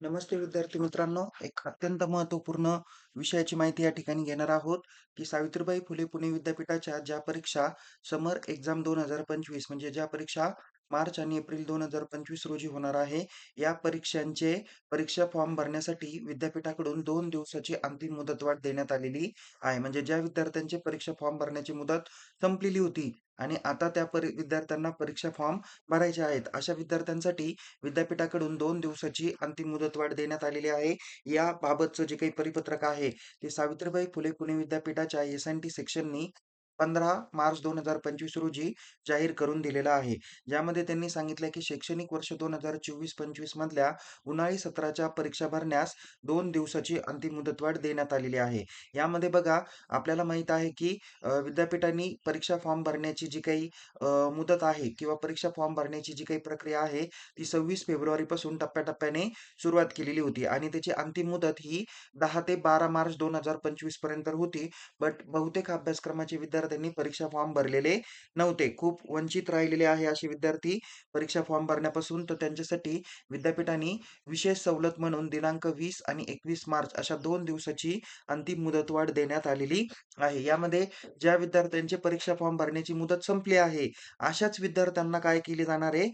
नमस्ते विद्यार्थी मित्रांनो, एक अत्यंत महत्त्वपूर्ण विषयाची माहिती या ठिकाणी घेणार आहोत, की सावित्रीबाई फुले पुणे विद्यापीठाच्या ज्या परीक्षा समर एक्झाम 2025 म्हणजे ज्या परीक्षा मार्च आणि एप्रिल 2025 रोजी होणार आहे, या परीक्षांचे परीक्षा फॉर्म भरण्यासाठी विद्यापीठाकडून 2 दिवसाची अंतिम मुदतवाढ देण्यात आलेली आहे. म्हणजे ज्या विद्यार्थ्यांची परीक्षा फॉर्म भरण्याची मुदत संपलेली होती आणि आता त्या विद्यार्थ्यांना परीक्षा फॉर्म भरायचे आहेत, अशा विद्यार्थ्यांसाठी विद्यापीठाकडून 2 दिवसाची अंतिम मुदतवाढ देण्यात आलेली आहे. याबाबतचं जे काही परिपत्रक आहे, ते सावित्रीबाई फुले पुणे विद्यापीठाच्या एस-एन-टी सेक्शननी 15 मार्च 2025 रोजी जाहीर करून दिलेलं आहे. ज्यामध्ये त्यांनी सांगितलं की शैक्षणिक वर्ष 2024-25 मधल्या उन्हाळी सत्राच्या परीक्षा भरण्यास 2 दिवसाची अंतिम मुदतवाढ देण्यात आलेली आहे. यामध्ये बघा, आपल्याला माहीत आहे की विद्यापीठांनी परीक्षा फॉर्म भरण्याची जी काही मुदत आहे किंवा परीक्षा फॉर्म भरण्याची जी काही प्रक्रिया आहे, ती 26 फेब्रुवारीपासून टप्प्याटप्प्याने सुरुवात केलेली होती आणि त्याची अंतिम मुदत ही 10 ते 12 मार्च 2025 पर्यंत होती. बट बहुतेक अभ्यासक्रमाचे विद्यार्थ्यांनी परीक्षा फॉर्म भरलेले नव्हते. खूप वंचित राहिलेले आहे असे विद्यार्थी परीक्षा फॉर्म भरण्यापासून. तर त्यांच्यासाठी विद्यापीठाने विशेष सवलत म्हणून दिनांक 20 आणि 21 मार्च अशा 2 दिवसाची अंतिम मुदतवाढ देण्यात आलेली आहे. यामध्ये ज्या विद्यार्थ्यांची परीक्षा फॉर्म भरण्याची मुदत संपली आहे, अशाच विद्यार्थ्यांना काय केले जाणार आहे,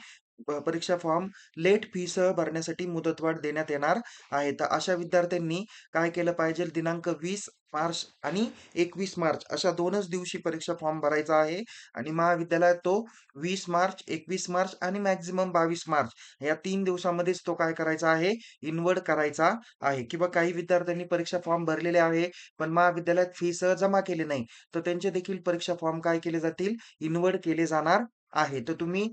परीक्षा फॉर्म लेट फीसह भरण्यासाठी मुदतवाढ देण्यात येणार आहे. तर अशा विद्यार्थ्यांनी काय केलं पाहिजे, दिनांक 20 मार्च आणि 21 मार्च अशा 2च दिवशी परीक्षा फॉर्म भरायचा आहे आणि महाविद्यालयात तो 20 मार्च, 21 मार्च आणि मॅक्सिमम 22 मार्च या 3 दिवसामध्येच तो काय करायचा आहे, इन्व्हर्ट करायचा आहे. किंवा काही विद्यार्थ्यांनी परीक्षा फॉर्म भरलेले आहे, पण महाविद्यालयात फीसह जमा केले नाही, तर त्यांचे देखील परीक्षा फॉर्म काय केले जातील, इन्व्हर्ट केले जाणार आहे. तर तुम्ही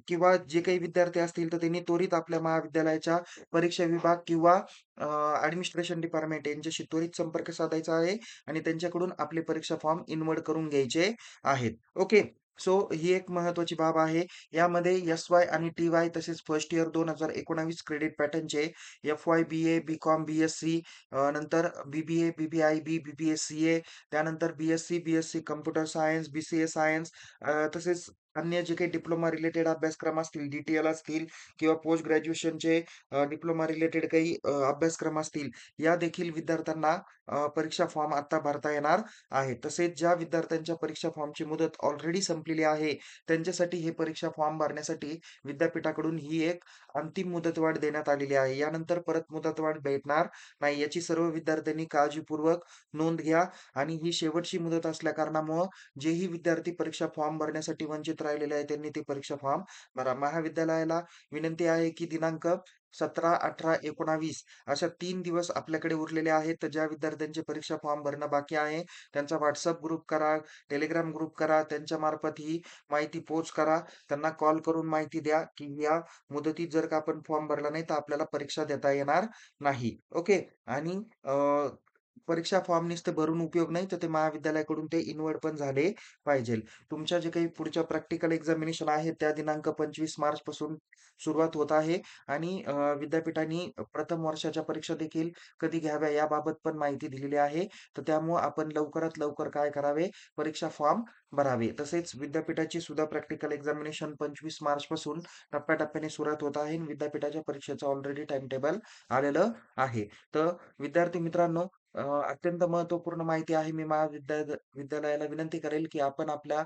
किंवा जे काही विद्यार्थी असतील, तर त्यांनी त्वरित आपल्या महाविद्यालयाच्या परीक्षा विभाग किंवा ॲडमिनिस्ट्रेशन डिपार्टमेंट यांच्याशी त्वरित संपर्क साधायचा आहे आणि त्यांच्याकडून आपले परीक्षा फॉर्म इन्व्हर्ट करून घ्यायचे आहेत. ओके. सो ही एक महत्त्वाची बाब आहे. यामध्ये एस-वाय आणि टी-वाय तसेच फर्स्ट इयर 2019 क्रेडिट पॅटर्नचे एफ-वाय, बी-ए, बी-कॉम, बी-एस-सी, नंतर बी-बी-ए, बी-बी-आय-बी, बी-बी-एस-सी-ए, त्यानंतर BSc, BSc computer science, BCA science, तसेच अन्य जे काही डिप्लोमा रिलेटेड अभ्यासक्रम असतील, डी-टी-एल असतील किंवा पोस्ट ग्रॅज्युएशनचे डिप्लोमा रिलेटेड काही अभ्यासक्रम असतील, या देखील विद्यार्थ्यांना परीक्षा फॉर्म आता भरता येणार आहे. तसेच ज्या विद्यार्थ्यांच्या परीक्षा फॉर्मची मुदत ऑलरेडी संपलेली आहे, त्यांच्यासाठी हे परीक्षा फॉर्म भरण्यासाठी विद्यापीठाकडून ही एक अंतिम मुदतवाढ देण्यात आलेली आहे. यानंतर परत मुदतवाढ भेटणार नाही. याची सर्व विद्यार्थ्यांनी काळजीपूर्वक नोंद घ्या आणि ही शेवटची मुदत असल्या कारणामुळं जेही विद्यार्थी परीक्षा फॉर्म भरण्यासाठी वंचित राहिलेले आहेत, त्यांनी ती परीक्षा फॉर्म भरा. महाविद्यालयाला विनंती आहे, की दिनांक 17, 18, 19 अशा 3 दिवस आपल्याकडे उरलेले आहेत. तर ज्या विद्यार्थ्यांची परीक्षा फॉर्म भरणं बाकी आहे, त्यांचा WhatsApp ग्रुप करा, Telegram ग्रुप करा. त्यांच्यामार्फत ही माहिती पोहोच करा. त्यांना कॉल करून माहिती द्या, की या मुदतीत जर का आपण फॉर्म भरला नाही, तर आपल्याला परीक्षा देता येणार नाही. ओके. आणि परीक्षा फॉर्म नुसते भरून उपयोग नाही, तर ते महाविद्यालयाकडून ते इन्व्हर्ट पण झाले पाहिजेल. तुमच्या जे काही पुढच्या प्रॅक्टिकल एक्झामिनेशन आहे, त्या दिनांक 25 मार्चपासून सुरुवात होत आहे आणि विद्यापीठाने प्रथम वर्षाच्या परीक्षा देखील कधी घ्याव्या याबाबत पण माहिती दिलेली आहे. तर त्यामुळं आपण लवकरात लवकर काय करावे, परीक्षा फॉर्म भरावे. तसेच विद्यापीठाची सुद्धा प्रॅक्टिकल एक्झामिनेशन 25 मार्चपासून टप्प्याटप्प्याने सुरुवात होत आहे आणि विद्यापीठाच्या परीक्षेचं ऑलरेडी टाईम टेबल आलेलं आहे. तर विद्यार्थी मित्रांनो, अत्यंत महत्त्वपूर्ण माहिती आहे. मी विद्यालयाला विनंती करेल, की आपण आपल्या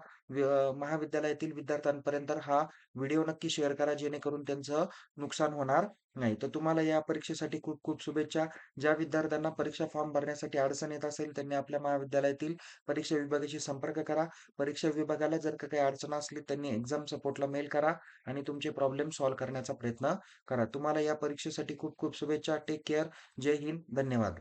महाविद्यालयातील विद्यार्थ्यांपर्यंत हा व्हिडिओ नक्की शेअर करा, जेणेकरून त्यांचं नुकसान होणार नाही. तर तुम्हाला या परीक्षेसाठी खूप खूप शुभेच्छा. ज्या विद्यार्थ्यांना परीक्षा फॉर्म भरण्यासाठी अडचण येत असेल, त्यांनी आपल्या महाविद्यालयातील परीक्षा विभागाशी संपर्क करा. परीक्षा विभागाला जर का काही अडचण असली, त्यांनी एक्झाम सपोर्टला मेल करा आणि तुमचे प्रॉब्लेम सॉल्व्ह करण्याचा प्रयत्न करा. तुम्हाला या परीक्षेसाठी खूप खूप शुभेच्छा. Take care. जय हिंद. धन्यवाद.